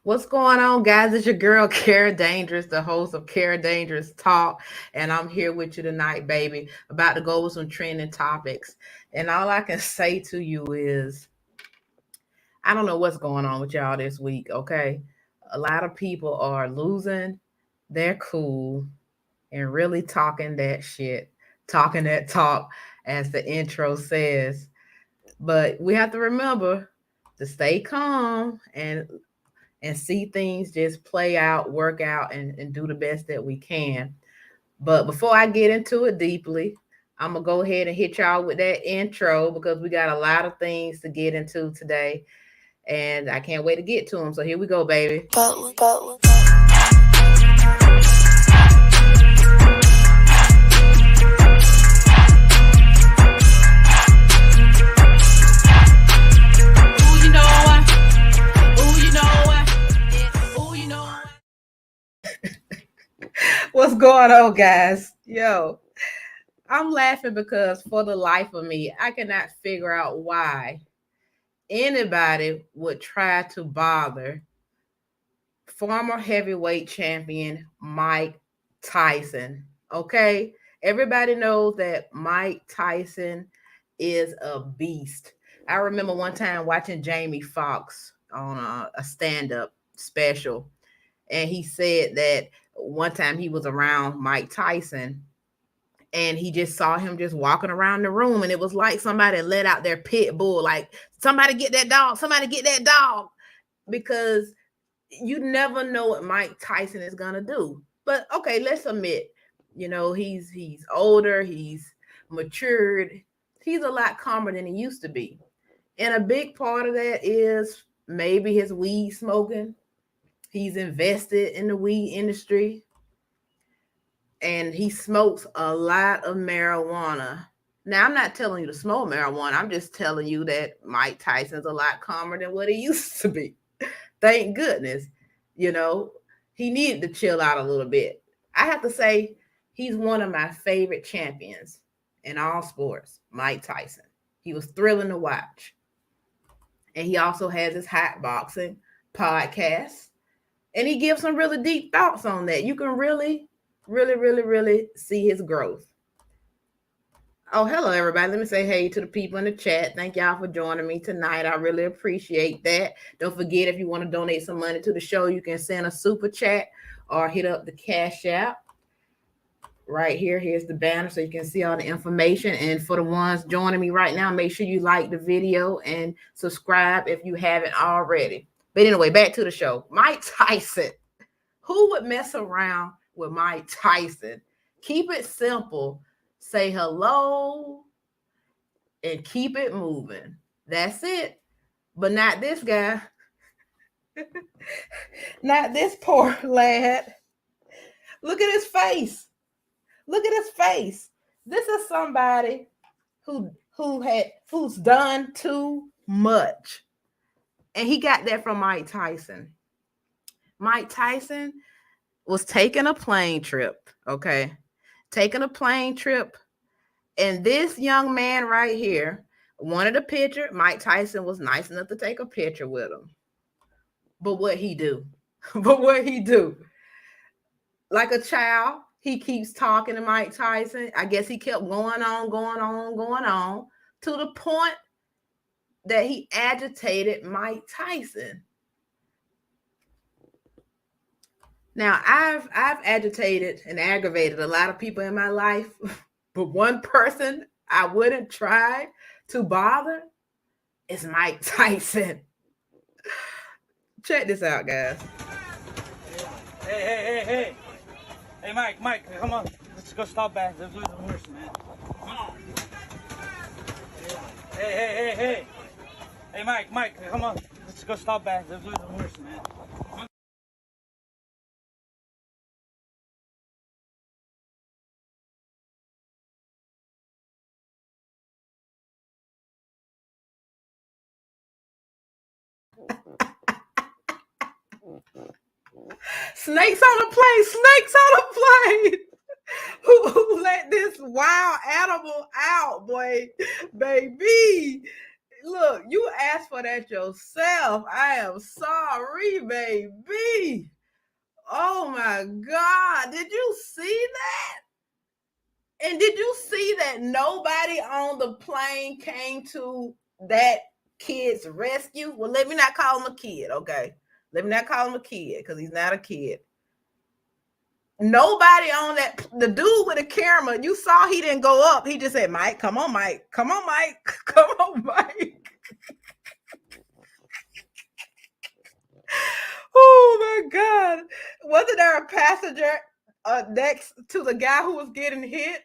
What's going on, guys? It's your girl, Kera Dangerous, the host of Kera Dangerous Talk. And I'm here with you tonight, baby, about to go with some trending topics. And all I can say to you is, I don't know what's going on with y'all this week, okay? A lot of people are losing their cool and really talking that shit, talking that talk, as the intro says. But we have to remember to stay calm and see things just play out, work out, and do the best that we can. But before I get into it deeply, I'm going to go ahead and hit y'all with that intro because we got a lot of things to get into today. And I can't wait to get to them. So here we go, baby. What's going on, guys? Yo, I'm laughing because for the life of me, I cannot figure out why anybody would try to bother former heavyweight champion Mike Tyson. Okay, everybody knows that Mike Tyson is a beast. I remember one time watching Jamie Foxx on a stand-up special, and he said that one time he was around Mike Tyson and he just saw him just walking around the room, and it was like somebody let out their pit bull, like, somebody get that dog, somebody get that dog, because you never know what Mike Tyson is gonna do. But okay, let's admit, he's older, he's matured, he's a lot calmer than he used to be. And a big part of that is maybe his weed smoking. He's invested in the weed industry and he smokes a lot of marijuana. Now, I'm not telling you to smoke marijuana. I'm just telling you that Mike Tyson's a lot calmer than what he used to be. Thank goodness. He needed to chill out a little bit. I have to say, he's one of my favorite champions in all sports, Mike Tyson. He was thrilling to watch. And he also has his hot boxing podcast. And he gives some really deep thoughts on that. You can really, really, really, really see his growth. Oh, hello, everybody. Let me say hey to the people in the chat. Thank y'all for joining me tonight. I really appreciate that. Don't forget, if you want to donate some money to the show, you can send a super chat or hit up the Cash App. Right here. Here's the banner so you can see all the information. And for the ones joining me right now, make sure you like the video and subscribe if you haven't already. But anyway, back to the show. Mike Tyson. Who would mess around with Mike Tyson? Keep it simple. Say hello and keep it moving. That's it. But not this guy. Not this poor lad. Look at his face. Look at his face. This is somebody who's done too much. And he got that from Mike Tyson. Mike Tyson was taking a plane trip, okay? Taking a plane trip. And this young man right here wanted a picture. Mike Tyson was nice enough to take a picture with him. But what he do? Like a child, he keeps talking to Mike Tyson. I guess he kept going on to the point that he agitated Mike Tyson. Now, I've agitated and aggravated a lot of people in my life, but one person I wouldn't try to bother is Mike Tyson. Check this out, guys. Hey. Hey, Mike, come on. Let's go stop back. Let's lose the horse, man. Come on. Hey. Hey, Mike, come on. Let's go stop back. Let's lose the horse, man. Snakes on a plane. Who let this wild animal out, boy? Baby. Look, you asked for that yourself. I am sorry, baby. Oh my God. Did you see that? And did you see that nobody on the plane came to that kid's rescue? Well, let me not call him a kid, okay? Let me not call him a kid because he's not a kid. Nobody on that, the dude with the camera, you saw he didn't go up. He just said, Mike, come on, Mike. Come on, Mike. Come on, Mike. Oh my God. Wasn't there a passenger next to the guy who was getting hit?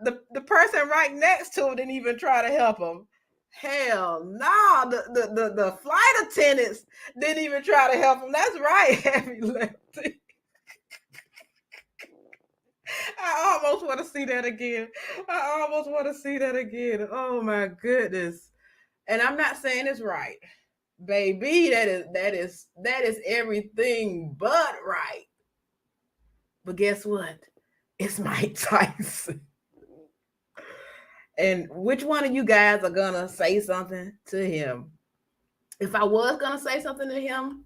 The person right next to him didn't even try to help him. Hell no. Nah. The flight attendants didn't even try to help him. That's right, heavy lifting. I almost want to see that again. Oh my goodness. And I'm not saying it's right. Baby, that is everything but right. But guess what? It's Mike Tyson. And which one of you guys are gonna say something to him? If I was gonna say something to him,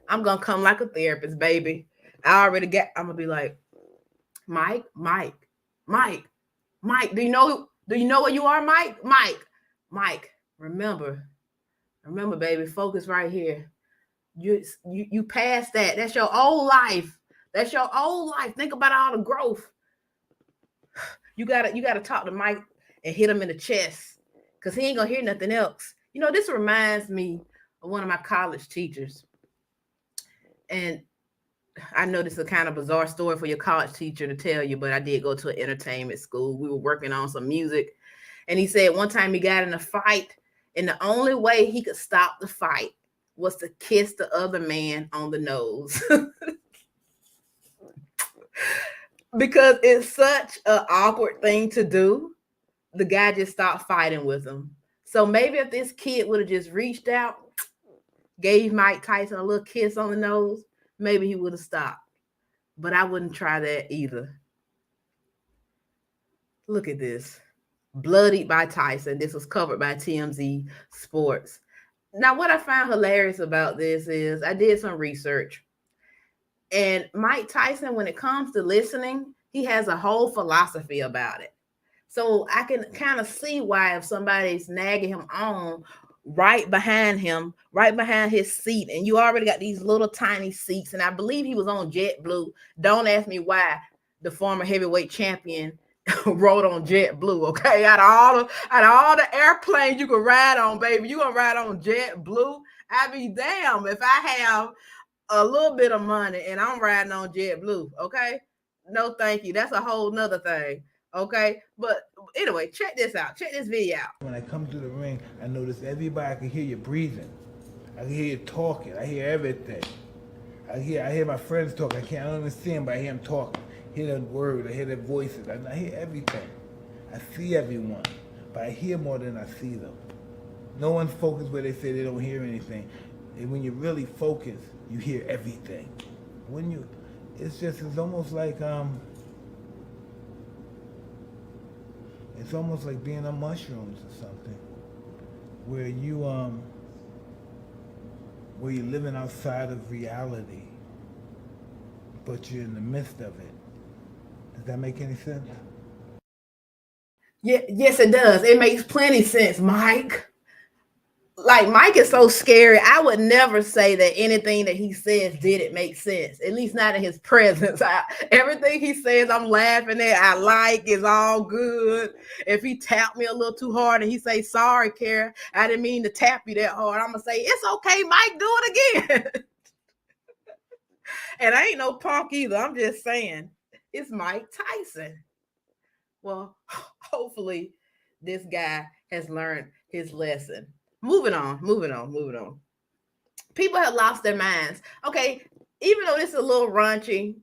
I'm gonna come like a therapist, baby. I'm gonna be like, Mike, do you know where you are, Mike, remember, baby, focus right here. You passed that. That's your old life. Think about all the growth. You gotta talk to Mike and hit him in the chest because he ain't gonna hear nothing else. You know, this reminds me of one of my college teachers. And I know this is a kind of bizarre story for your college teacher to tell you, but I did go to an entertainment school. We were working on some music. And he said one time he got in a fight, and the only way he could stop the fight was to kiss the other man on the nose. Because it's such an awkward thing to do. The guy just stopped fighting with him. So maybe if this kid would have just reached out, gave Mike Tyson a little kiss on the nose, maybe he would have stopped. But I wouldn't try that either. Look at this. Bloodied by Tyson. This was covered by TMZ Sports. Now, what I found hilarious about this is I did some research. And Mike Tyson, when it comes to listening, he has a whole philosophy about it. So I can kind of see why if somebody's nagging him on right behind his seat, and you already got these little tiny seats, and I believe he was on JetBlue. Don't ask me why the former heavyweight champion rode on JetBlue, okay? Out of all the airplanes you can ride on, baby, you gonna ride on JetBlue? I be damn if I have a little bit of money and I'm riding on JetBlue, okay? No, thank you. That's a whole nother thing, okay? But anyway, check this out. Check this video out. When I come to the ring, I notice everybody. I can hear you breathing. I can hear you talking. I hear everything. I hear my friends talking. I can't understand, but I hear them talking. I hear their words. I hear their voices. I hear everything. I see everyone, but I hear more than I see them. No one's focused where they say they don't hear anything. And when you're really focused, you hear everything. It's almost like it's almost like being on mushrooms or something, where you're living outside of reality, but you're in the midst of it. Does that make any sense? Yeah, yes, it does. It makes plenty sense, Mike. Like, Mike is so scary. I would never say that anything that he says didn't make sense, at least not in his presence. Everything he says, I'm laughing at. I like, it's all good. If he tapped me a little too hard and he say, sorry, Kara, I didn't mean to tap you that hard, I'm going to say, it's okay, Mike, do it again. And I ain't no punk either. I'm just saying, it's Mike Tyson. Well, hopefully this guy has learned his lesson. Moving on. People have lost their minds. Okay, even though this is a little raunchy,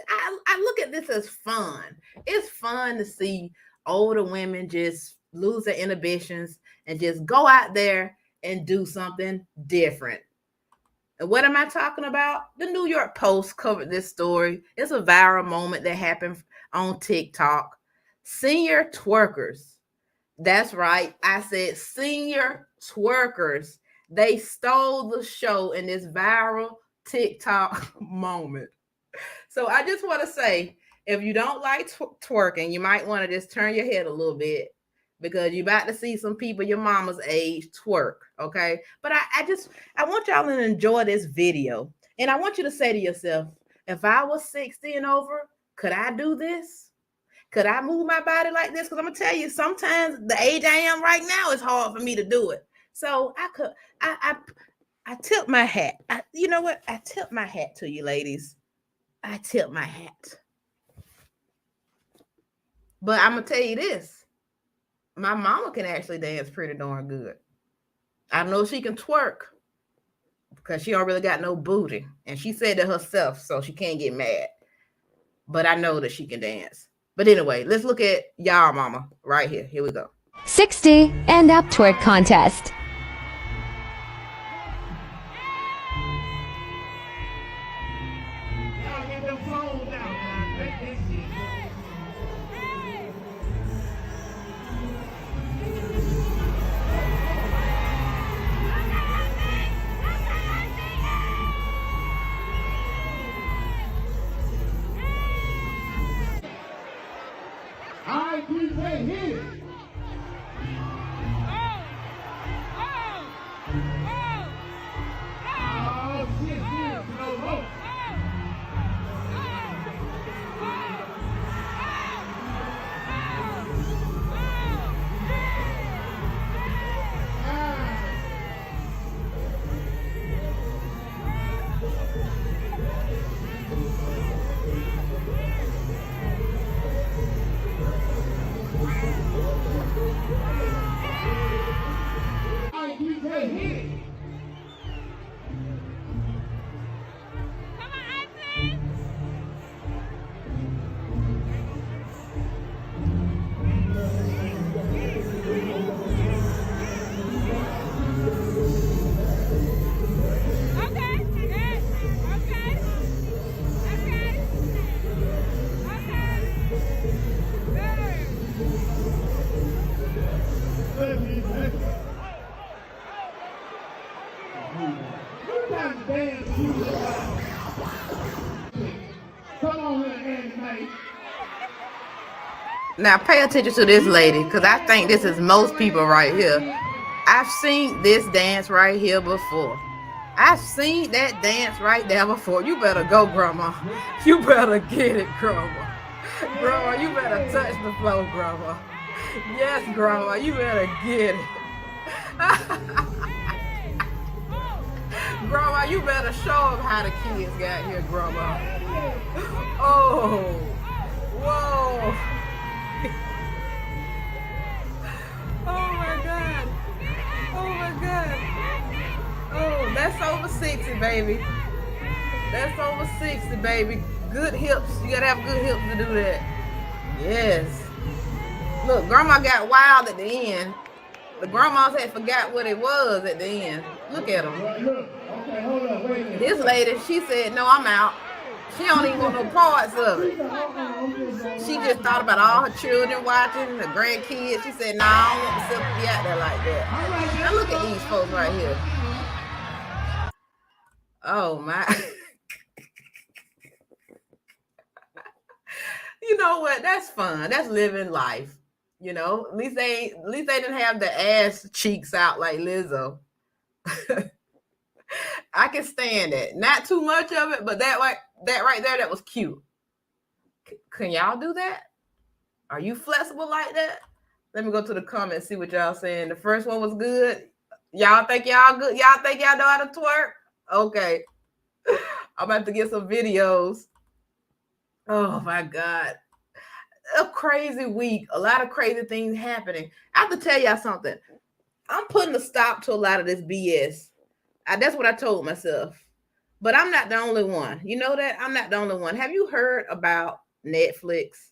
I look at this as fun. It's fun to see older women just lose their inhibitions and just go out there and do something different. And what am I talking about? The New York Post covered this story. It's a viral moment that happened on TikTok. Senior twerkers. That's right. I said senior twerkers. They stole the show in this viral TikTok moment. So I just want to say, if you don't like twerking, you might want to just turn your head a little bit because you're about to see some people your mama's age twerk. Okay. But I want y'all to enjoy this video. And I want you to say to yourself, if I was 60 and over, could I do this? Could I move my body like this? Because I'm gonna tell you, sometimes the age I am right now is hard for me to do it. So I tip my hat. You know what? I tip my hat to you, ladies. I tip my hat. But I'm gonna tell you this: my mama can actually dance pretty darn good. I know she can twerk because she don't really got no booty, and she said it herself, so she can't get mad. But I know that she can dance. But anyway, let's look at y'all mama right here. Here we go. 60 and up twerk contest. Now pay attention to this lady, because I think this is most people right here. I've seen this dance right here before. I've seen that dance right there before. You better go, Grandma. You better get it, Grandma. Grandma, you better touch the floor, Grandma. Yes, Grandma, you better get it. Grandma, you better show them how the kids got here, Grandma. Oh, whoa. Oh my God. Oh my God. Oh, that's over 60, baby. That's over 60, baby. Good hips. You gotta have good hips to do that. Yes. Look, Grandma got wild at the end. The grandmas had forgot what it was at the end. Look at them. Okay, hold on, wait a minute. This lady, she said, no, I'm out. She don't even want no parts of it. She just thought about all her children watching, her grandkids. She said, nah, I don't want myself to be out there like that. Now look at these folks right here. Oh my. You know what? That's fun. That's living life. You know, at least they didn't have the ass cheeks out like Lizzo. I can stand it. Not too much of it, but that right there, that was cute. Can y'all do that? Are you flexible like that? Let me go to the comments, see what y'all saying. The first one was good. Y'all think y'all good? Y'all think y'all know how to twerk? Okay. I'm about to get some videos. Oh my God. A crazy week. A lot of crazy things happening. I have to tell y'all something. I'm putting a stop to a lot of this BS. That's what I told myself. But I'm not the only one. You know that? I'm not the only one. Have you heard about Netflix?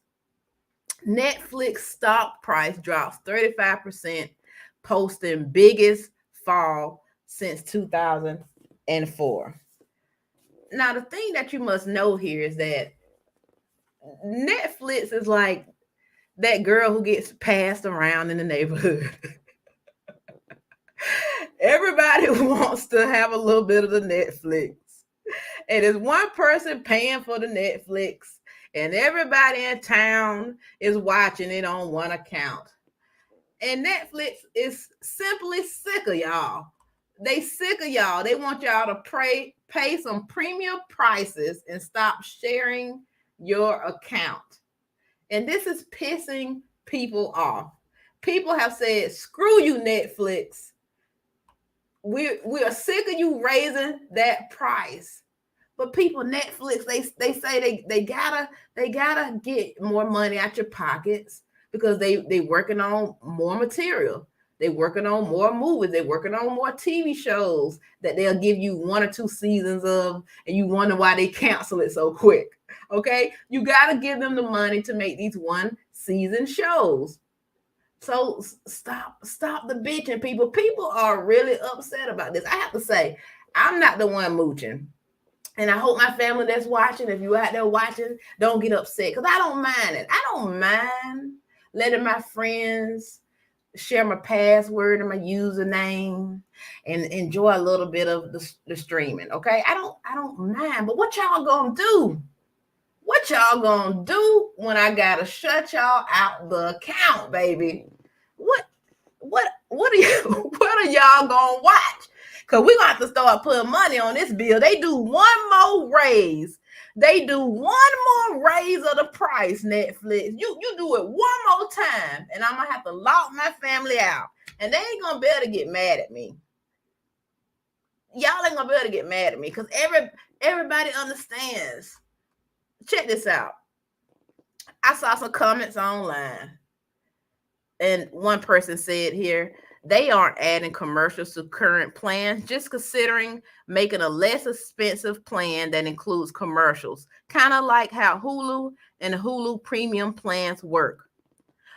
Netflix stock price drops 35%, posting biggest fall since 2004. Now, the thing that you must know here is that Netflix is like that girl who gets passed around in the neighborhood. Everybody wants to have a little bit of the Netflix. And there's one person paying for the Netflix, and everybody in town is watching it on one account. And Netflix is simply sick of y'all. They sick of y'all. They want y'all to pay some premium prices and stop sharing your account. And this is pissing people off. People have said, screw you, Netflix. We are sick of you raising that price. But people, Netflix, they say they gotta get more money out your pockets because they working on more material. They working on more movies. They working on more TV shows that they'll give you 1 or 2 seasons of, and you wonder why they cancel it so quick. Okay, you gotta give them the money to make these 1 season shows. So stop the bitching, people. People are really upset about this. I have to say, I'm not the one mooching. And I hope my family that's watching, if you out there watching, don't get upset because I don't mind it. I don't mind letting my friends share my password and my username and enjoy a little bit of the streaming. Okay, I don't mind. But what y'all gonna do? What y'all gonna do when I gotta shut y'all out the account, baby? What are you? What are y'all gonna watch? Because we're going to have to start putting money on this bill. They do one more raise. They do one more raise of the price, Netflix. You do it one more time, and I'm going to have to lock my family out. And they ain't going to be able to get mad at me. Y'all ain't going to be able to get mad at me because everybody understands. Check this out. I saw some comments online, and one person said here, they aren't adding commercials to current plans, just considering making a less expensive plan that includes commercials, kind of like how Hulu and Hulu premium plans work.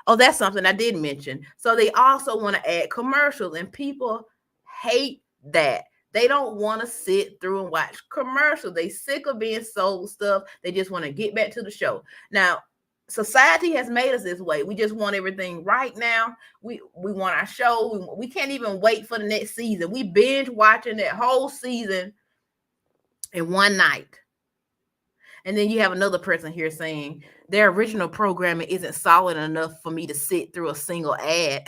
Oh, that's something I did mention. So they also want to add commercials, and people hate that. They don't want to sit through and watch commercials. They sick of being sold stuff. They just want to get back to the show. Now, society has made us this way. We just want everything right now. We want our show. We can't even wait for the next season. We binge watching that whole season in one night. And then you have another person here saying their original programming isn't solid enough for me to sit through a single ad.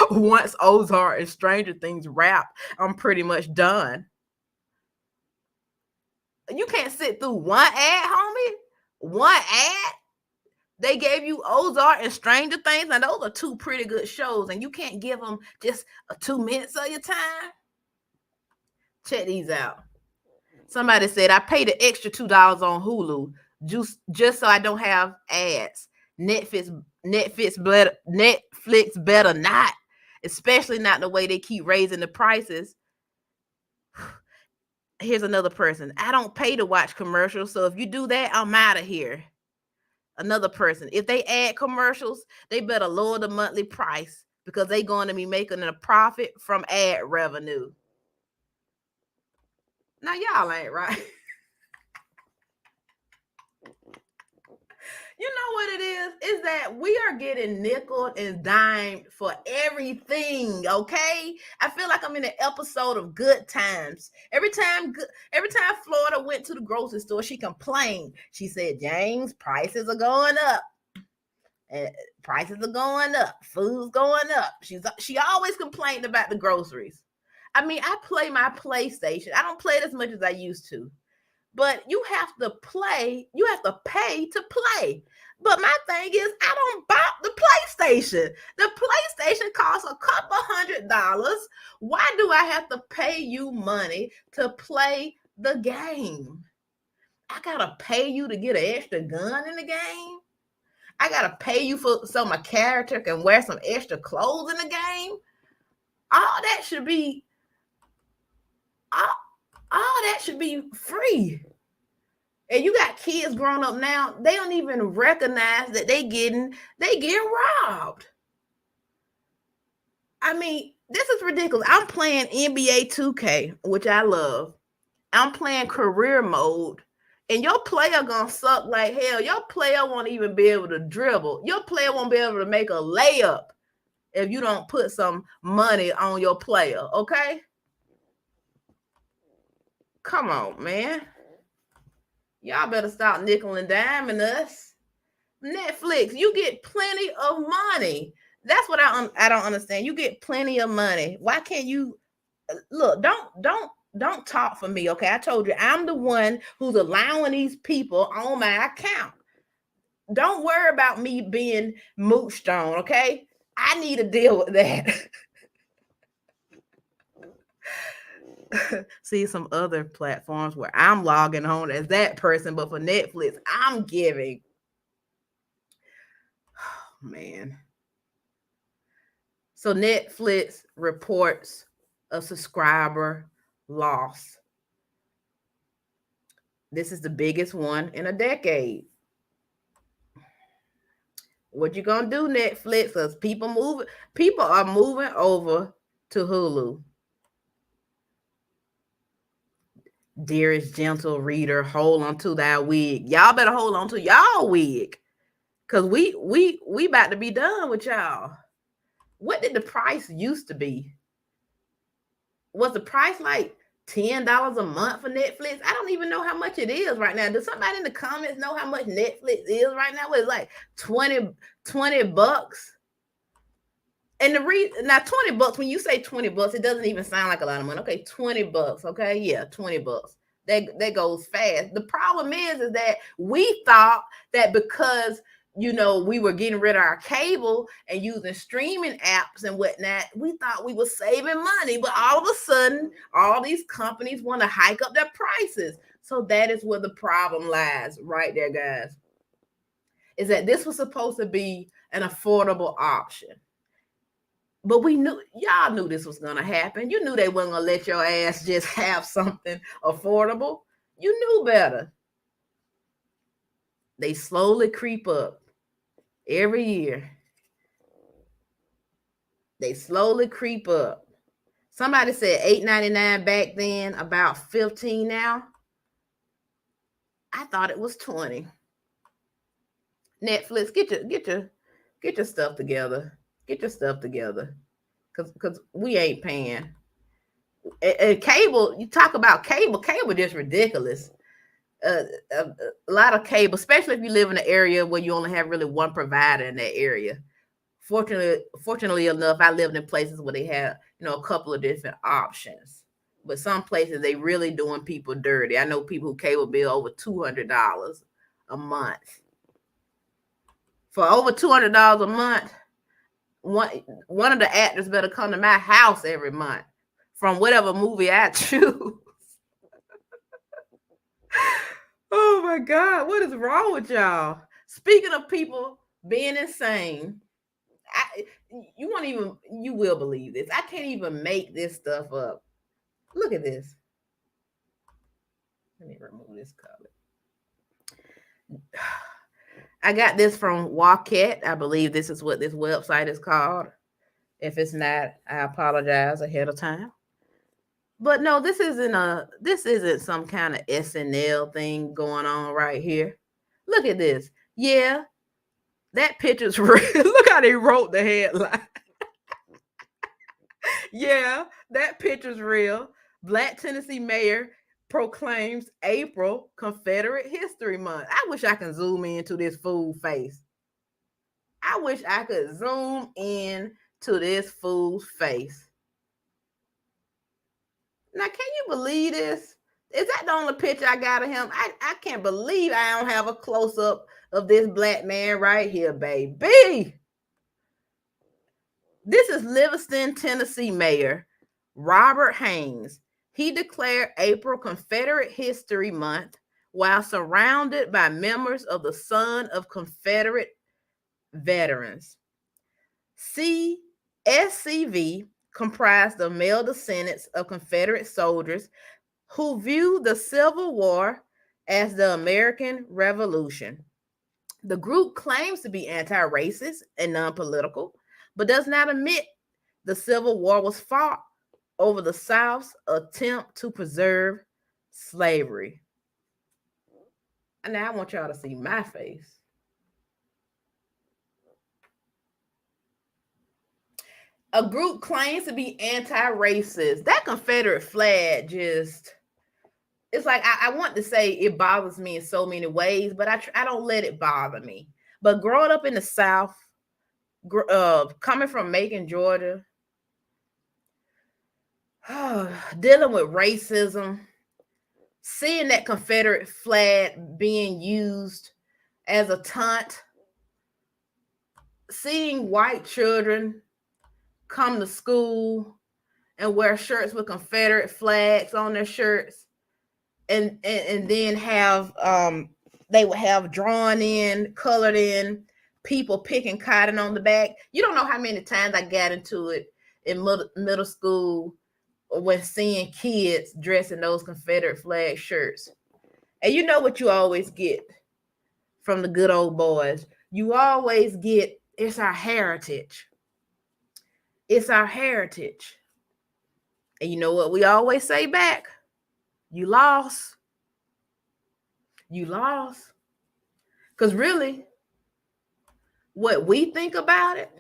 Once Ozark and Stranger Things wrap, I'm pretty much done. You can't sit through one ad, homie. One ad. They gave you Ozark and Stranger Things, and those are 2 pretty good shows, and you can't give them just 2 minutes of your time. Check these out. Somebody said, I paid the extra $2 on Hulu just so I don't have ads. Netflix better not, especially not the way they keep raising the prices. Here's another person. I don't pay to watch commercials, so if you do that, I'm out of here. Another person. If they add commercials, they better lower the monthly price because they're going to be making a profit from ad revenue. Now, y'all ain't right. You know what it is that we are getting nickel and dimed for everything, okay? I feel like I'm in an episode of Good Times. Every time Florida went to the grocery store, she complained. She said, James, prices are going up. Prices are going up. Food's going up. She always complained about the groceries. I mean, I play my PlayStation. I don't play it as much as I used to. But you have to play, you have to pay to play. But my thing is, I don't buy the PlayStation. The PlayStation costs a couple $100. Why do I have to pay you money to play the game? I gotta pay you to get an extra gun in the game. I gotta pay you so my character can wear some extra clothes in the game. All that should be free. And you got kids growing up now, they don't even recognize that they getting robbed. I mean, this is ridiculous. I'm playing NBA 2K, which I love. I'm playing career mode, and your player gonna suck like hell. Your player won't even be able to dribble. Your player won't be able to make a layup. if you don't put some money on your player, okay? Come on, man. Y'all better stop nickel and diming us. Netflix, you get plenty of money. That's what I don't understand. You get plenty of money. Why can't you look? Don't talk for me, okay? I told you I'm the one who's allowing these people on my account. Don't worry about me being mooched on, okay? I need to deal with that. See some other platforms where I'm logging on as that person, but for Netflix, I'm giving. Oh, man. So Netflix reports a subscriber loss. This is the biggest one in a decade. What you gonna do, Netflix? Because people are moving over to Hulu. Dearest gentle reader, hold on to that wig. Y'all better hold on to y'all wig. Cause we about to be done with y'all. What did the price used to be? Was the price like $10 a month for Netflix? I don't even know how much it is right now. Does somebody in the comments know how much Netflix is right now? It's like 20 bucks. And the reason now 20 bucks, when you say 20 bucks, it doesn't even sound like a lot of money. Okay, 20 bucks. Okay, yeah, 20 bucks. That goes fast. The problem is that we thought that because we were getting rid of our cable and using streaming apps and whatnot, we thought we were saving money. But all of a sudden, all these companies want to hike up their prices. So that is where the problem lies right there, guys. Is that this was supposed to be an affordable option. But y'all knew this was going to happen. You knew they weren't going to let your ass just have something affordable. You knew better. They slowly creep up every year. They slowly creep up. Somebody said $8.99 back then, about $15 now. I thought it was $20. Netflix, get your stuff together. Get your stuff together. Cause we ain't paying. And cable, you talk about cable just ridiculous. A lot of cable, especially if you live in an area where you only have really one provider in that area. Fortunately enough, I lived in places where they have, a couple of different options. But some places they really doing people dirty. I know people who cable bill over $200 a month. For over $200 a month, one of the actors better come to my house every month from whatever movie I choose. Oh my God, what is wrong with y'all? Speaking of people being insane, you will believe this. I can't even make this stuff up. Look at this. Let me remove this color. I got this from Wacket. I believe this is what this website is called. If it's not, I apologize ahead of time. But no, this isn't some kind of SNL thing going on right here. Look at this. Yeah, that picture's real. Look how they wrote the headline. Yeah, that picture's real. Black Tennessee mayor proclaims April Confederate History Month. I wish I could zoom into this fool face. I wish I could zoom in to this fool's face. Now, can you believe this? Is that the only picture I got of him? I can't believe I don't have a close-up of this black man right here, baby. This is Livingston, Tennessee Mayor Robert Haynes. He declared April Confederate History Month while surrounded by members of the Son of Confederate Veterans. SCV comprised of male descendants of Confederate soldiers who viewed the Civil War as the American Revolution. The group claims to be anti-racist and non-political, but does not admit the Civil War was fought over the South's attempt to preserve slavery. And now I want y'all to see my face. A group claims to be anti-racist. That Confederate flag just, it's like I want to say it bothers me in so many ways, but I don't let it bother me. But growing up in the South, coming from Macon, Georgia, dealing with racism, seeing that Confederate flag being used as a taunt, seeing white children come to school and wear shirts with Confederate flags on their shirts, and then have they would have drawn in, colored in people picking cotton on the back. You don't know how many times I got into it in middle school when seeing kids dressed in those Confederate flag shirts. And you know what you always get from the good old boys? You always get, it's our heritage. It's our heritage. And you know what we always say back? You lost. You lost. Because really, what we think about it,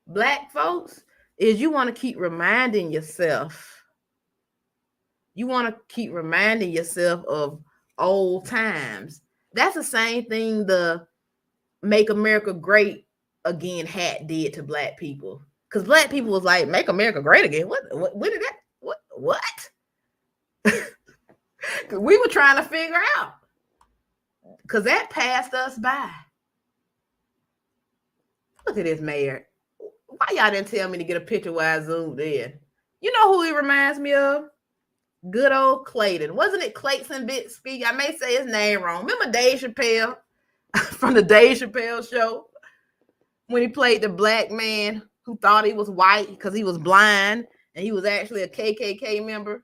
Black folks, is you want to keep reminding yourself. You want to keep reminding yourself of old times. That's the same thing the Make America Great Again hat did to Black people. Because Black people was like, make America great again. What did that? What? Because we were trying to figure out. Because that passed us by. Look at this mayor. Why y'all didn't tell me to get a picture while I zoomed in? You know who he reminds me of? Good old Clayton. Wasn't it Clayton Bitsky? I may say his name wrong. Remember Dave Chappelle from the Dave Chappelle show? When he played the black man who thought he was white because he was blind and he was actually a KKK member.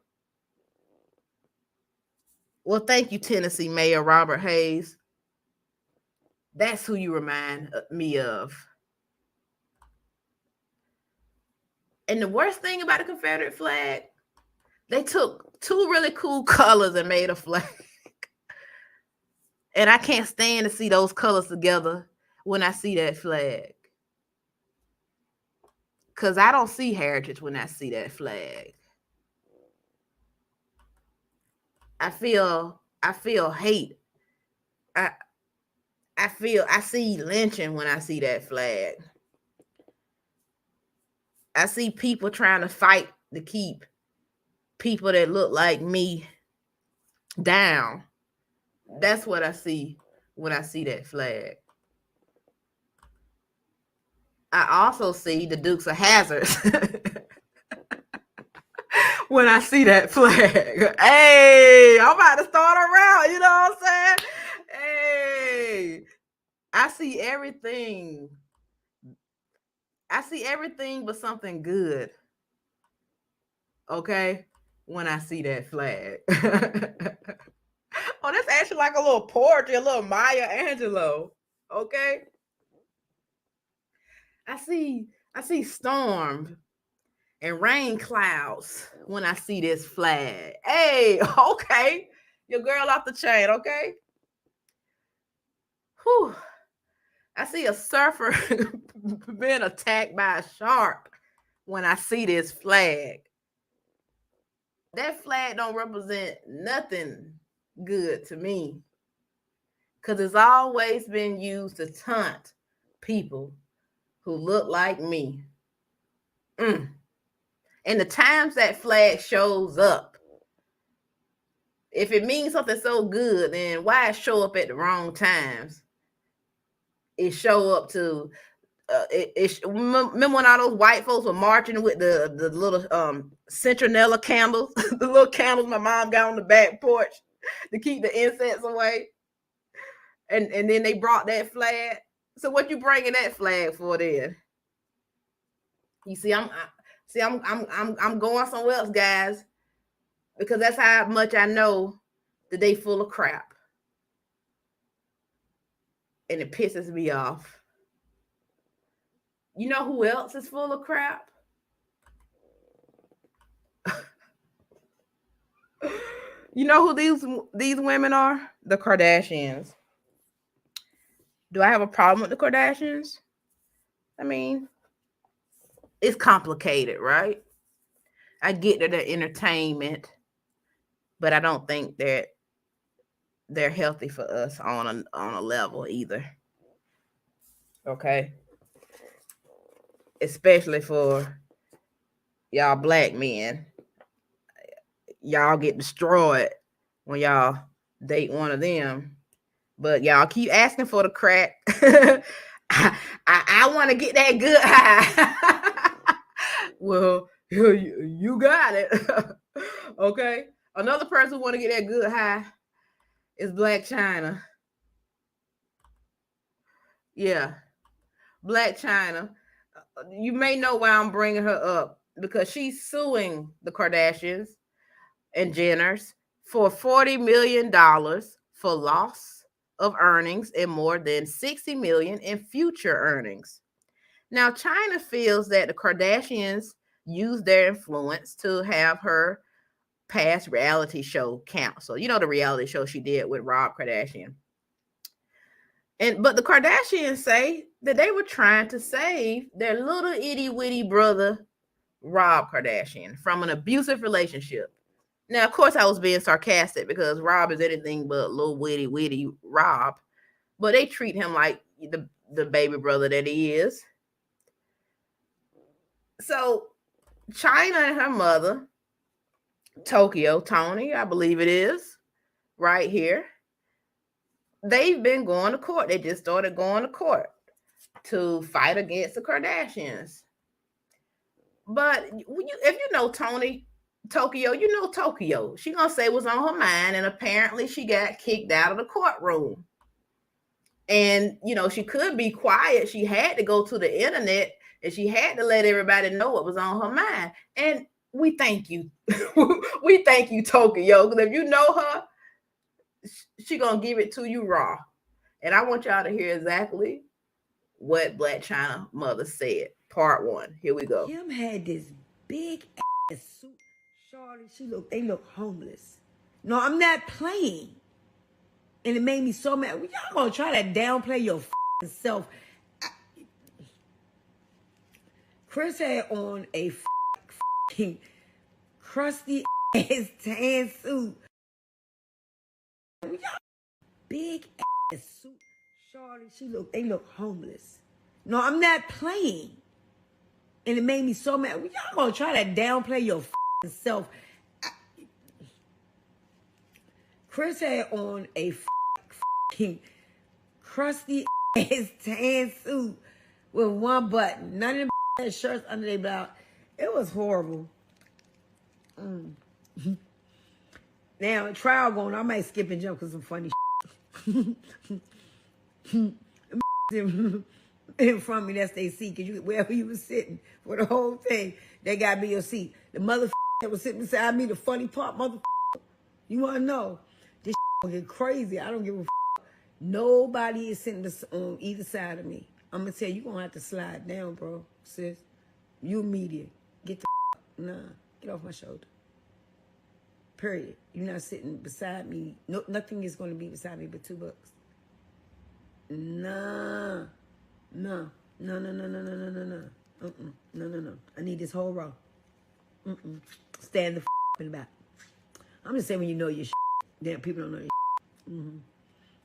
Well, thank you, Tennessee Mayor Robert Hayes. That's who you remind me of. And the worst thing about the Confederate flag, they took two really cool colors and made a flag. And I can't stand to see those colors together when I see that flag. Because I don't see heritage when I see that flag. I feel hate. I see lynching when I see that flag. I see people trying to fight to keep people that look like me down. That's what I see when I see that flag. I also see the Dukes of Hazzards when I see that flag. Hey, I'm about to start around, you know what I'm saying? Hey, I see everything. I see everything but something good. Okay? When I see that flag. Oh, that's actually like a little poetry, a little Maya Angelou. Okay? I see storm and rain clouds when I see this flag. Hey, okay. Your girl off the chain, okay? Whew. I see a surfer being attacked by a shark when I see this flag. That flag don't represent nothing good to me. Because it's always been used to taunt people who look like me. And the times that flag shows up, if it means something so good, then why it show up at the wrong times? It show up to remember when all those white folks were marching with the little citronella candles, the little candles my mom got on the back porch to keep the insects away, and then they brought that flag. So what you bringing that flag for then? You see, I'm going somewhere else, guys, because that's how much I know that they full of crap, and it pisses me off. You know who else is full of crap? You know who these women are? The Kardashians. Do I have a problem with the Kardashians? I mean, it's complicated, right? I get that they're entertainment, but I don't think that they're healthy for us on a level either. Okay, especially for y'all black men. Y'all get destroyed when y'all date one of them, but y'all keep asking for the crack. I want to get that good high. Well, you got it. Okay. Another person who want to get that good high is Blacc Chyna. Yeah, Blacc Chyna. You may know why I'm bringing her up because she's suing the Kardashians and Jenners for $40 million for loss of earnings and more than $60 million in future earnings. Now, Chyna feels that the Kardashians used their influence to have her past reality show canceled. You know, the reality show she did with Rob Kardashian. But the Kardashians say that they were trying to save their little itty bitty brother Rob Kardashian from an abusive relationship. Now, of course, I was being sarcastic because Rob is anything but little witty Rob, but they treat him like the baby brother that he is. So Chyna and her mother, Toni, I believe it is, right here, they've been going to court. They just started going to court to fight against the Kardashians. But if you know Tokyo, you know Tokyo. She gonna say what's on her mind, and apparently she got kicked out of the courtroom. And she could be quiet. She had to go to the internet, and she had to let everybody know what was on her mind. And we thank you, we thank you, Tokyo, because if you know her, she gonna give it to you raw. And I want y'all to hear exactly what Blacc Chyna mother said. Part 1. Here we go. Kim had this big ass suit. Shorty, they look homeless. No, I'm not playing. And it made me so mad. Y'all gonna try to downplay your self. Chris had on a crusty ass tan suit. Big ass suit. Shorty, they look homeless. No, I'm not playing. And it made me so mad. Y'all gonna try to downplay your self. Chris had on a crusty ass tan suit with one button. None of them had shirts under their blouse. It was horrible. Now, trial going, I might skip and jump because some funny in front of me, that's their seat, because wherever you was sitting for the whole thing, they got to be your seat. The motherfucker that was sitting beside me, the funny part, motherfucker, you want to know, this gonna get crazy. I don't give a Nobody is sitting on either side of me. I'm going to tell you, you're going to have to slide down, bro, sis. You media. Get the nah, get off my shoulder. Period. You're not sitting beside me. No, nothing is going to be beside me but $2. Nah. No. No. I need this whole row. Stand the in the back. I'm just saying when you know your damn people don't know your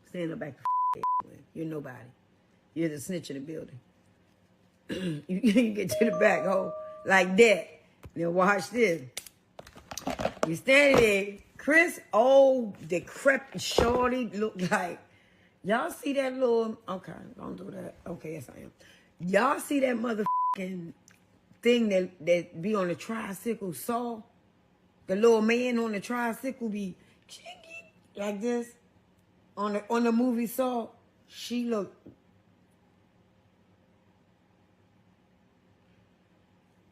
Stand up back the You're nobody. You're the snitch in the building. you get to the back, like that. Now watch this. You standing there. Chris, decrepit shorty, look like. Y'all see that little, okay, don't do that. Okay, yes I am. Y'all see that motherfucking thing that be on the tricycle saw? The little man on the tricycle be like this on the movie Saw. She looked.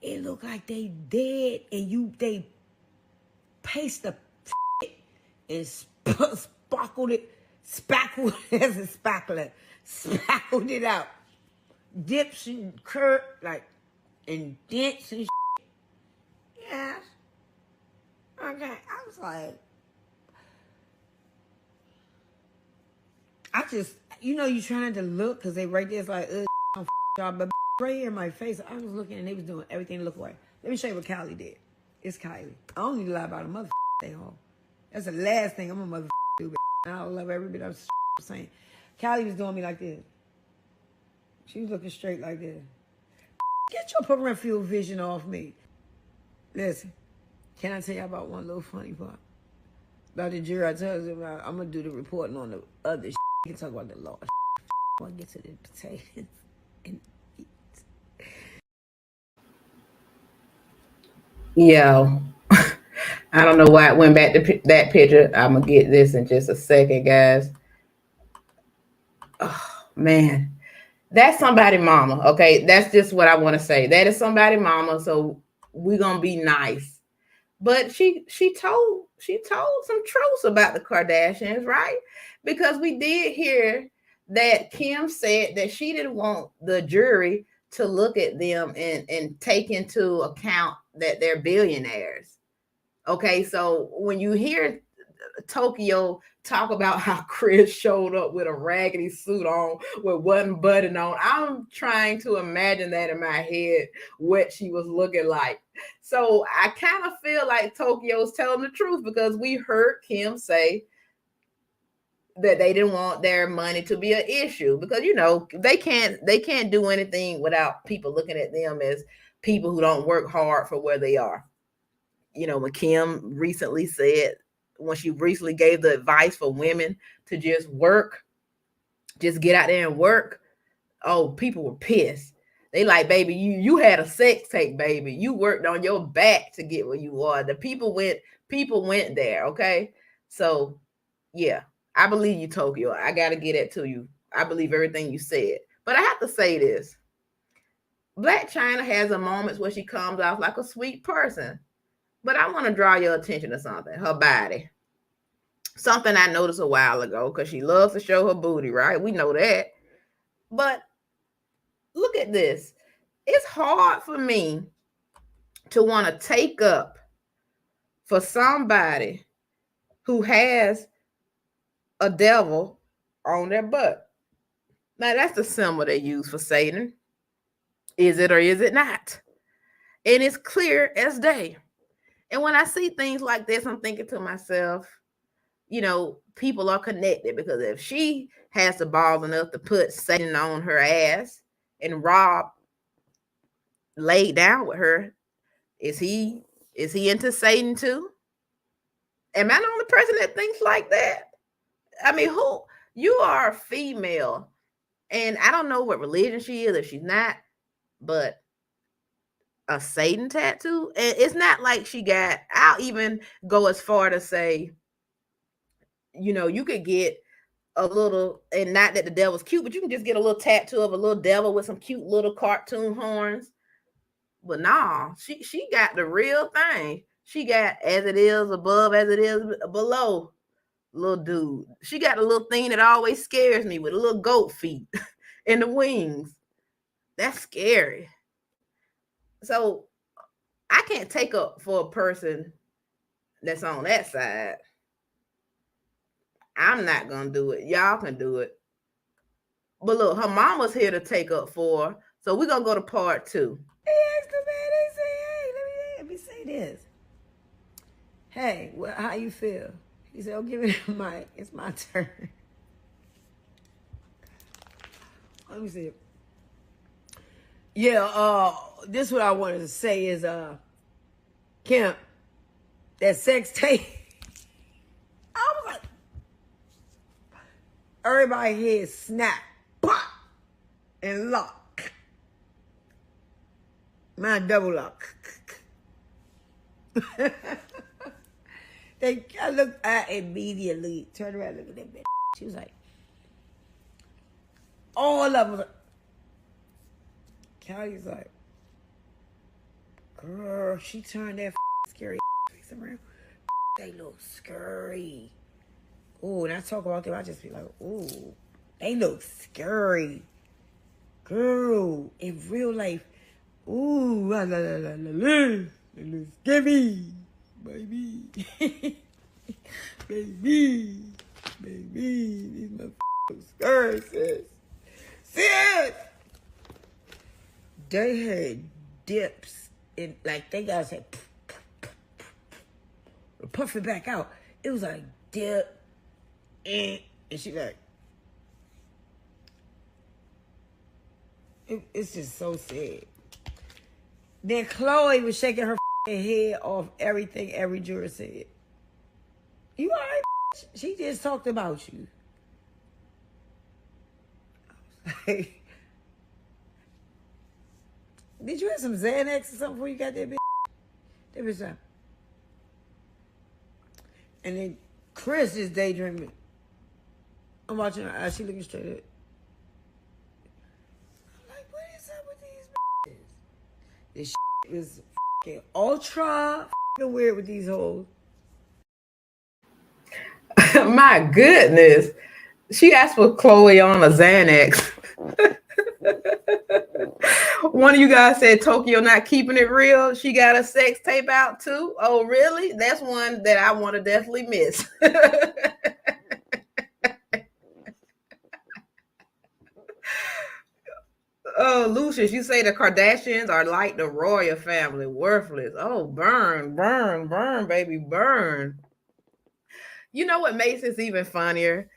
It looked like they dead and they paste the and spackled as a spackler, spackled it out, dips and and dents and yes. Okay, I was like, you trying to look because they right there. It's like, y'all, but right here in my face. I was looking and they was doing everything to look away. Let me show you what Kylie did. It's Kylie. I don't need to lie about a mother stay home. That's the last thing I'm a mother do. I love every bit of saying. Kylie was doing me like this. She was looking straight like this. Get your peripheral vision off me. Listen, can I tell you about one little funny part? About the jury, I told you about, I'm going to do the reporting on the other shit. We can talk about the law. I want to get to the potatoes and eat. Yo, I don't know why it went back to that picture. I'm going to get this in just a second, guys. Oh, man. That's somebody mama, okay? That's just what I want to say. That is somebody mama, so we're going to be nice. But she told some truths about the Kardashians, right? Because we did hear that Kim said that she didn't want the jury to look at them and take into account that they're billionaires. Okay, so when you hear Tokyo talk about how Chris showed up with a raggedy suit on with one button on, I'm trying to imagine that in my head, what she was looking like. So I kind of feel like Tokyo's telling the truth, because we heard Kim say that they didn't want their money to be an issue, because they can't do anything without people looking at them as people who don't work hard for where they are. When Kim recently said, when she recently gave the advice for women to just work, just get out there and work, oh, people were pissed. They like, baby, you had a sex tape, baby. You worked on your back to get where you are. The people went there, okay? So, yeah, I believe you, Tokyo. I got to get it to you. I believe everything you said. But I have to say this. Blacc Chyna has a moments where she comes off like a sweet person. But I want to draw your attention to something, her body. Something I noticed a while ago, because she loves to show her booty, right? We know that. But look at this. It's hard for me to want to take up for somebody who has a devil on their butt. Now, that's the symbol they use for Satan. Is it or is it not? And it's clear as day. And when I see things like this, I'm thinking to myself, people are connected, because if she has the balls enough to put Satan on her ass and Rob laid down with her, is he into Satan too? Am I the only person that thinks like that? I mean, you are a female, and I don't know what religion she is, if she's not, but a Satan tattoo, and it's not like I'll even go as far to say, you could get a little, and not that the devil's cute, but you can just get a little tattoo of a little devil with some cute little cartoon horns. But nah, she got the real thing. She got as it is above, as it is below, little dude. She got a little thing that always scares me, with a little goat feet and the wings. That's scary. So I can't take up for a person that's on that side. I'm not gonna do it. Y'all can do it. But look, her mama's here to take up for her. So we're gonna go to part 2. They asked the man, they say, hey, let me say this. Hey, how you feel? He said, oh, give it a mic. It's my turn. Let me see. Yeah, this is what I wanted to say is, Kim, that sex tape. I was like, everybody here snap, pop, and lock. Mine double lock. I looked at immediately, turned around, looked at that bitch. She was like, all of them was like, Callie's like, girl, she turned that scary face around. They look scary. Ooh, when I talk about them, I just be like, ooh, they look scary. Girl, in real life, ooh, la la la la la, they look scary, baby. baby, these motherfuckers scary, sis. they had dips in, like they guys had puff it back out. It was like dip, and she like, it's just so sad. Then Chloe was shaking her head off everything every juror said. You all right? She just talked about you. Like, did you have some Xanax or something before you got that bitch? That bitch up. And then Chris is daydreaming. I'm watching her eyes. She looking straight at. I'm like, what is up with these bitches? This shit is fucking ultra fucking weird with these hoes. My goodness. She asked for Chloe on a Xanax. One of you guys said Tokyo not keeping it real. She got a sex tape out too. Oh, really? That's one that I want to definitely miss. Oh, Lucius, you say the Kardashians are like the royal family, worthless. Oh, burn, burn, burn, baby, burn. You know what makes this even funnier?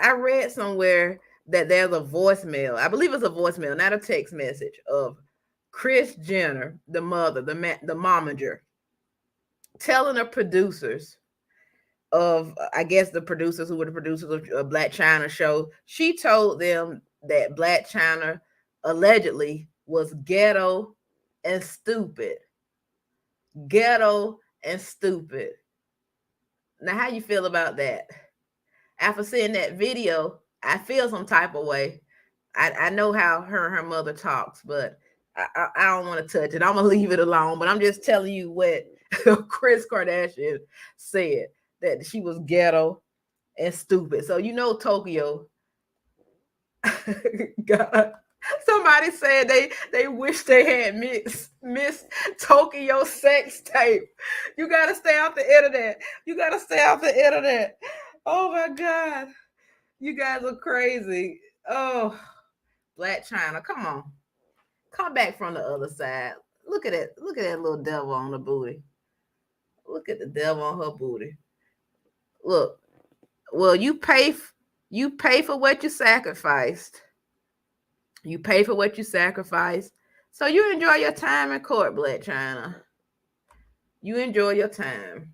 I read somewhere that there's a voicemail. I believe it's a voicemail, not a text message, of Kris Jenner, the mother, the momager, telling the producers of, I guess the producers who were the producers of Blacc Chyna show. She told them that Blacc Chyna allegedly was ghetto and stupid. Ghetto and stupid. Now, how you feel about that? After seeing that video, I feel some type of way. I know how her and her mother talks, but I don't want to touch it. I'm going to leave it alone. But I'm just telling you what Kris Kardashian said, that she was ghetto and stupid. So, you know, Tokyo. God. Somebody said they wish they had missed Tokyo sex tape. You got to stay off the internet. You got to stay off the internet. Oh, my God. You guys are crazy. Oh, Blacc Chyna, come on. Come back from the other side. Look at it. Look at that little devil on the booty. Look at the devil on her booty. Look. Well, you pay for what you sacrificed. You pay for what you sacrificed. So you enjoy your time in court, Blacc Chyna. You enjoy your time.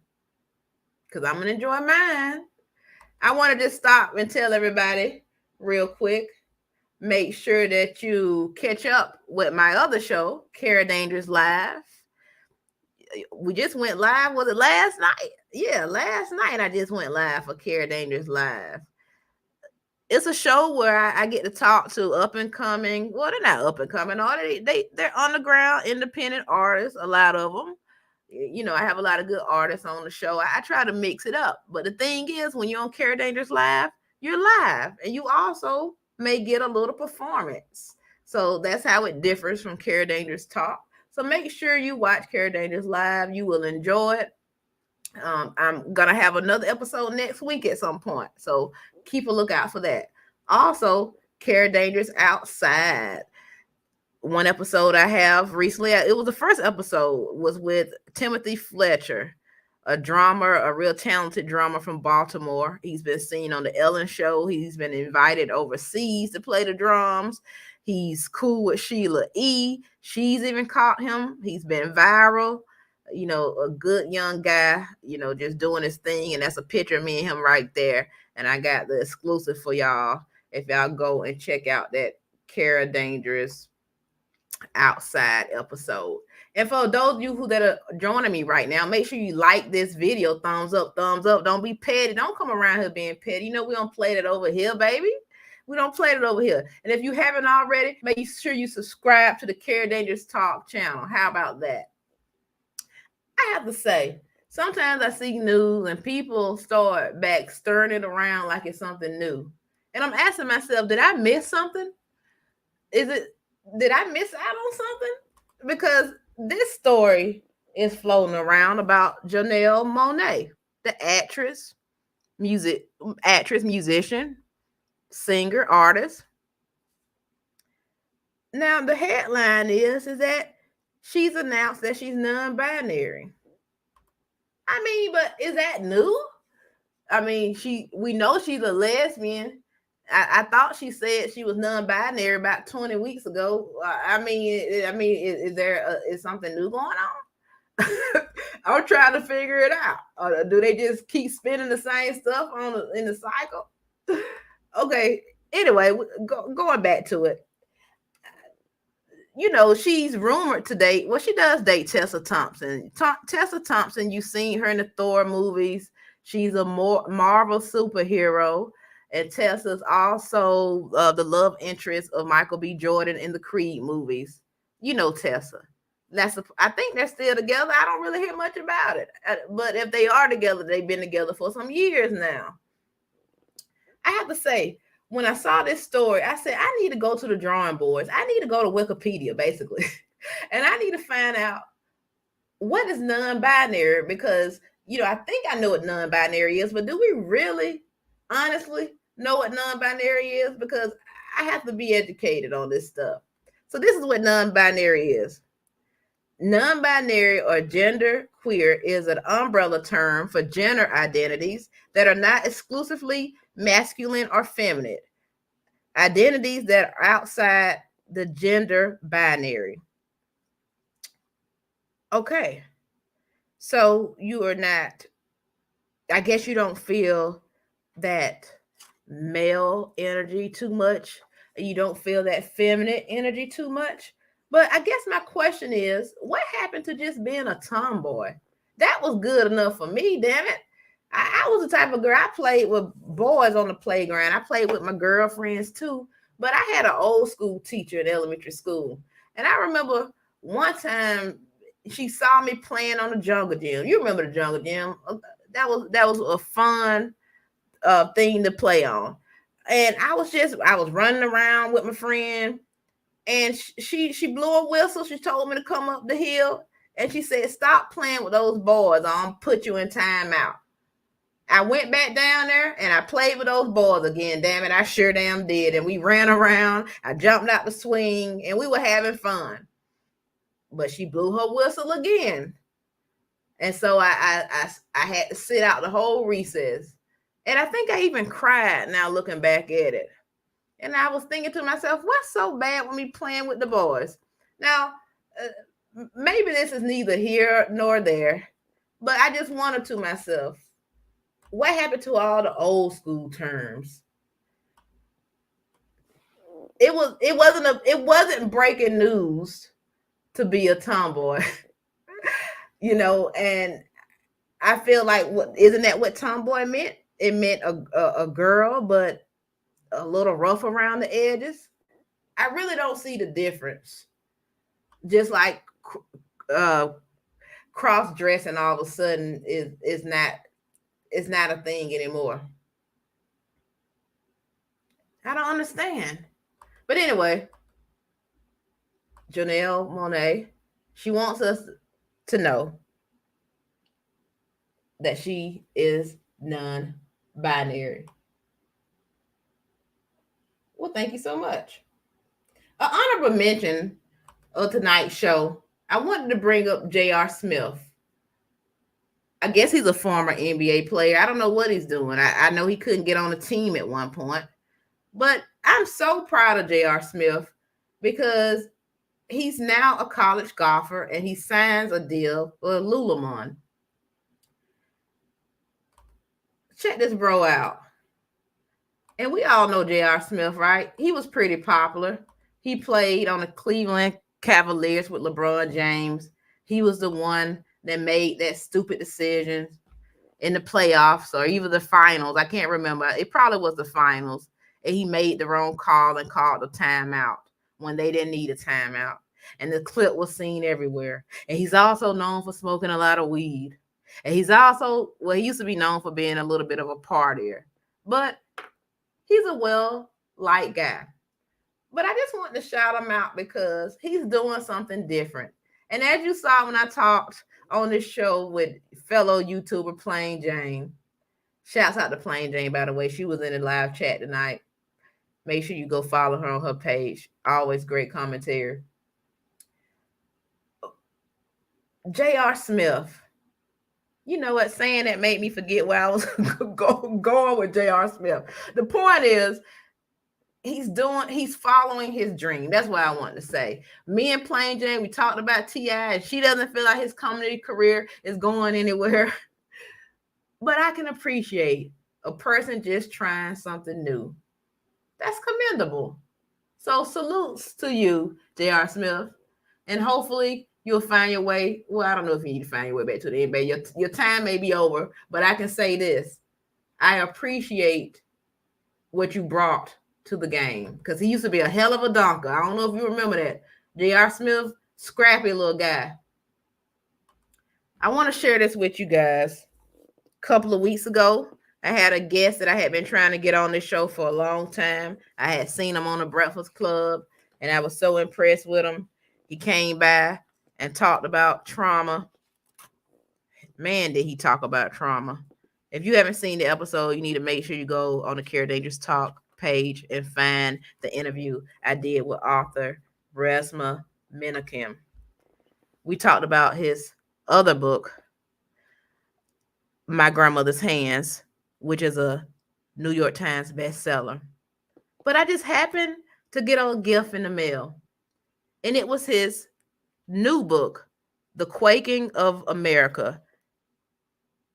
Because I'm going to enjoy mine. I want to just stop and tell everybody real quick. Make sure that you catch up with my other show, Kera Dangerous Live. We just went live. Was it last night? Yeah, last night I just went live for Kera Dangerous Live. It's a show where I get to talk to up and coming. Well, they're not up and coming. They're underground independent artists. A lot of them. You know, I have a lot of good artists on the show. I try to mix it up. But the thing is, when you're on Kera Dangerous Live, you're live, and you also may get a little performance. So that's how it differs from Kera Dangerous Talk. So make sure you watch Kera Dangerous Live. You will enjoy it. I'm going to have another episode next week at some point. So keep a lookout for that. Also, Kera Dangerous Outside. One episode I have recently, it was the first episode, was with Timothy Fletcher, a drummer, a real talented drummer from Baltimore. He's been seen on the Ellen Show. He's been invited overseas to play the drums. He's cool with Sheila E. She's even caught him. He's been viral. You know, a good young guy, you know, just doing his thing. And that's a picture of me and him right there. And I got the exclusive for y'all if y'all go and check out that Kera Dangerous Outside episode. And for those of you who that are joining me right now, make sure you like this video. Thumbs up, thumbs up. Don't be petty. Don't come around here being petty. You know, we don't play that over here, baby. We don't play it over here. And if you haven't already, make sure you subscribe to the Kera Dangerous Talk channel. How about that? I have to say, sometimes I see news and people start back stirring it around like it's something new. And I'm asking myself, did I miss something? Did I miss out on something? Because this story is floating around about JanelleMonae, the actress, musician, singer, artist. Now the headline is that she's announced that she's non-binary. I mean, but is that new? I mean, we know she's a lesbian. I thought she said she was non-binary about 20 weeks ago. Is there is something new going on? I'm trying to figure it out. Do they just keep spinning the same stuff in the cycle? Okay. Anyway, going back to it. You know, she's rumored to date. Well, she does date Tessa Thompson. Tessa Thompson, you've seen her in the Thor movies. She's a Marvel superhero. And Tessa's also the love interest of Michael B. Jordan in the Creed movies. You know Tessa. I think they're still together. I don't really hear much about it. But if they are together, they've been together for some years now. I have to say, when I saw this story, I said, I need to go to the drawing boards. I need to go to Wikipedia, basically. And I need to find out what is non-binary, because, you know, I think I know what non-binary is, but do we really, honestly, know what non-binary is? Because I have to be educated on this stuff. So this is what non-binary is. Non-binary or gender queer is an umbrella term for gender identities that are not exclusively masculine or feminine, identities that are outside the gender binary. Okay, so you are not, I guess you don't feel that male energy too much. You don't feel that feminine energy too much. But I guess my question is, what happened to just being a tomboy? That was good enough for me, damn it. I was the type of girl, I played with boys on the playground. I played with my girlfriends too. But I had an old school teacher in elementary school. And I remember one time she saw me playing on the jungle gym. You remember the jungle gym? That was a fun thing to play on. And I was running around with my friend, and she blew a whistle. She told me to come up the hill, and she said, "Stop playing with those boys. I'll put you in timeout." I went back down there and I played with those boys again. Damn it, I sure damn did. And we ran around. I jumped out the swing, and we were having fun. But she blew her whistle again, and so I had to sit out the whole recess. And I think I even cried now looking back at it. And I was thinking to myself, what's so bad with me playing with the boys? Now, maybe this is neither here nor there, but I just wondered to myself, what happened to all the old school terms? It wasn't breaking news to be a tomboy, you know, and I feel like isn't that what tomboy meant? It meant a girl, but a little rough around the edges. I really don't see the difference. Just like cross dressing all of a sudden is not a thing anymore. I don't understand. But anyway, JanelleMonae, she wants us to know that she is non-binary. Well, thank you so much. An honorable mention of tonight's show, I wanted to bring up J.R. Smith. I guess he's a former NBA player. I don't know what he's doing. I know he couldn't get on a team at one point. But I'm so proud of J.R. Smith because he's now a college golfer and he signs a deal with Lululemon. Check this bro out. And we all know J.R. Smith, right? He was pretty popular. He played on the Cleveland Cavaliers with LeBron James. He was the one that made that stupid decision in the playoffs or even the finals. I can't remember. It probably was the finals. And he made the wrong call and called the timeout when they didn't need a timeout. And the clip was seen everywhere. And he's also known for smoking a lot of weed. And he's also, well, he used to be known for being a little bit of a partier. But he's a well-liked guy. But I just want to shout him out because he's doing something different. And as you saw when I talked on this show with fellow YouTuber Plain Jane, shouts out to Plain Jane, by the way. She was in the live chat tonight. Make sure you go follow her on her page. Always great commentary. J.R. Smith. You know what? Saying that made me forget where I was going with J.R. Smith. The point is, he's following his dream. That's what I wanted to say. Me and Plain Jane, we talked about T.I., and she doesn't feel like his comedy career is going anywhere. But I can appreciate a person just trying something new. That's commendable. So salutes to you, J.R. Smith. And hopefully you'll find your way. Well, I don't know if you need to find your way back to the NBA. Your time may be over, but I can say this. I appreciate what you brought to the game, because he used to be a hell of a dunker. I don't know if you remember that. J.R. Smith, scrappy little guy. I want to share this with you guys. A couple of weeks ago, I had a guest that I had been trying to get on this show for a long time. I had seen him on the Breakfast Club, and I was so impressed with him. He came by and talked about trauma. Man, did he talk about trauma. If you haven't seen the episode, you need to make sure you go on the Kera Dangerous Talk page and find the interview I did with author Resma Menakem. We talked about his other book, My Grandmother's Hands, which is a New York Times bestseller. But I just happened to get a gift in the mail, and it was his new book, The Quaking of America,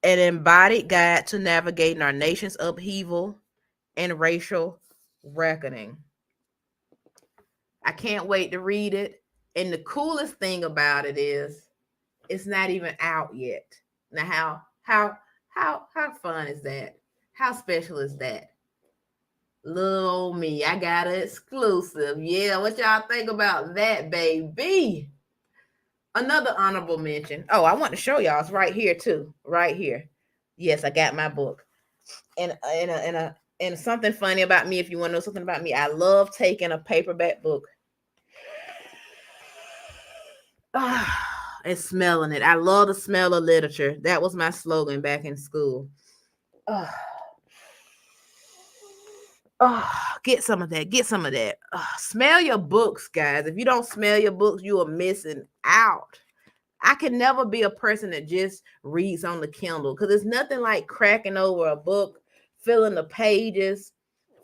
an embodied guide to navigating our nation's upheaval and racial reckoning. I can't wait to read it. And the coolest thing about it is it's not even out yet. Now, how fun is that? How special is that? Little old me, I got an exclusive. Yeah, what y'all think about that, baby? Another honorable mention. Oh, I want to show y'all. It's right here too. Right here. Yes, I got my book. And something funny about me, if you want to know something about me, I love taking a paperback book and smelling it. I love the smell of literature. That was my slogan back in school. Get some of that. Get some of that. Smell your books, guys. If you don't smell your books, you are missing out. I can never be a person that just reads on the Kindle, because it's nothing like cracking over a book, feeling the pages,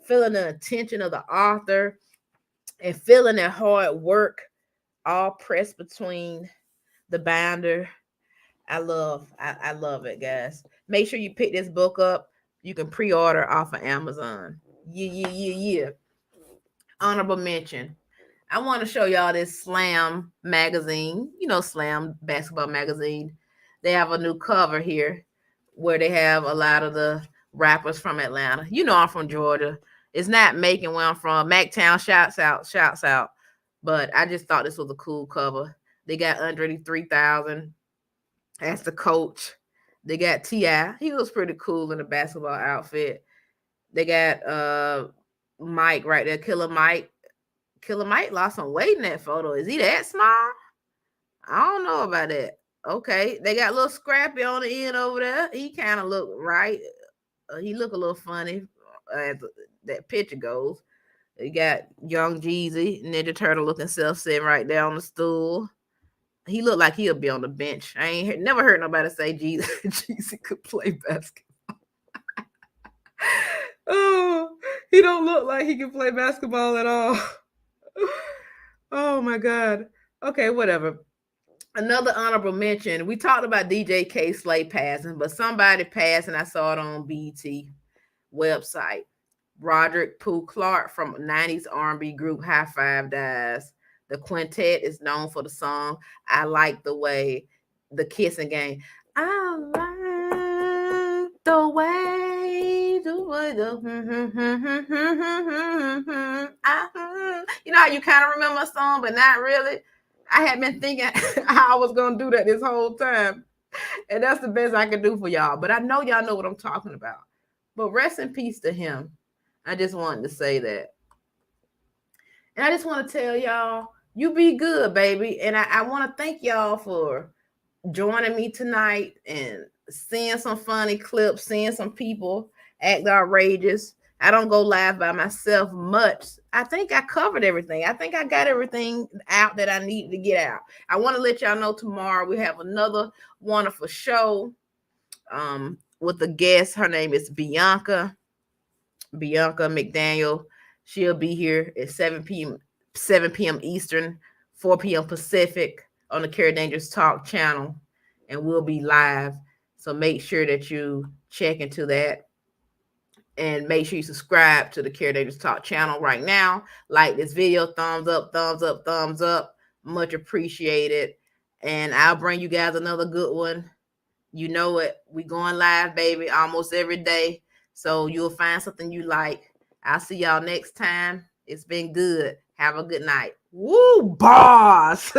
feeling the attention of the author, and feeling their hard work all pressed between the binder. I love it, guys. Make sure you pick this book up. You can pre-order off of Amazon. Yeah. Honorable mention. I want to show y'all this Slam magazine. You know, Slam basketball magazine. They have a new cover here where they have a lot of the rappers from Atlanta. You know, I'm from Georgia. It's not making where I'm from. MacTown, shouts out. But I just thought this was a cool cover. They got Andre 3000 as the coach. They got T.I. He was pretty cool in the basketball outfit. They got Mike right there, Killer Mike. Killer Mike lost some weight in that photo. Is he that small? I don't know about that. Okay. They got a little Scrappy on the end over there. He kind of look right. He look a little funny as that picture goes. You got Young Jeezy, Ninja Turtle looking self sitting right there on the stool. He looked like he'll be on the bench. I ain't never heard nobody say Jeezy could play basketball. Oh, he don't look like he can play basketball at all. Oh my God. Okay, whatever. Another honorable mention. We talked about DJ K Slay passing, but somebody passed, and I saw it on BT website. Roderick Pooh Clark from 90s R&B group High Five dies. The quintet is known for the song I Like the Way, the Kissing Game. I like the way, you know how you kind of remember a song, but not really? I had been thinking how I was going to do that this whole time. And that's the best I can do for y'all. But I know y'all know what I'm talking about. But rest in peace to him. I just wanted to say that. And I just want to tell y'all, you be good, baby. And I want to thank y'all for joining me tonight and seeing some funny clips, seeing some people act outrageous. I don't go live by myself much. I think I covered everything. I think I got everything out that I needed to get out. I want to let y'all know tomorrow we have another wonderful show with a guest. Her name is Bianca McDaniel. She'll be here at 7 p.m. Eastern, 4 p.m. Pacific on the Kera Dangerous Talk channel, and we'll be live. So make sure that you check into that. And make sure you subscribe to the Kera Dangerous Talk channel right now. Like this video, thumbs up, thumbs up, thumbs up. Much appreciated. And I'll bring you guys another good one. You know it. We going live, baby, almost every day. So you'll find something you like. I'll see y'all next time. It's been good. Have a good night. Woo, boss.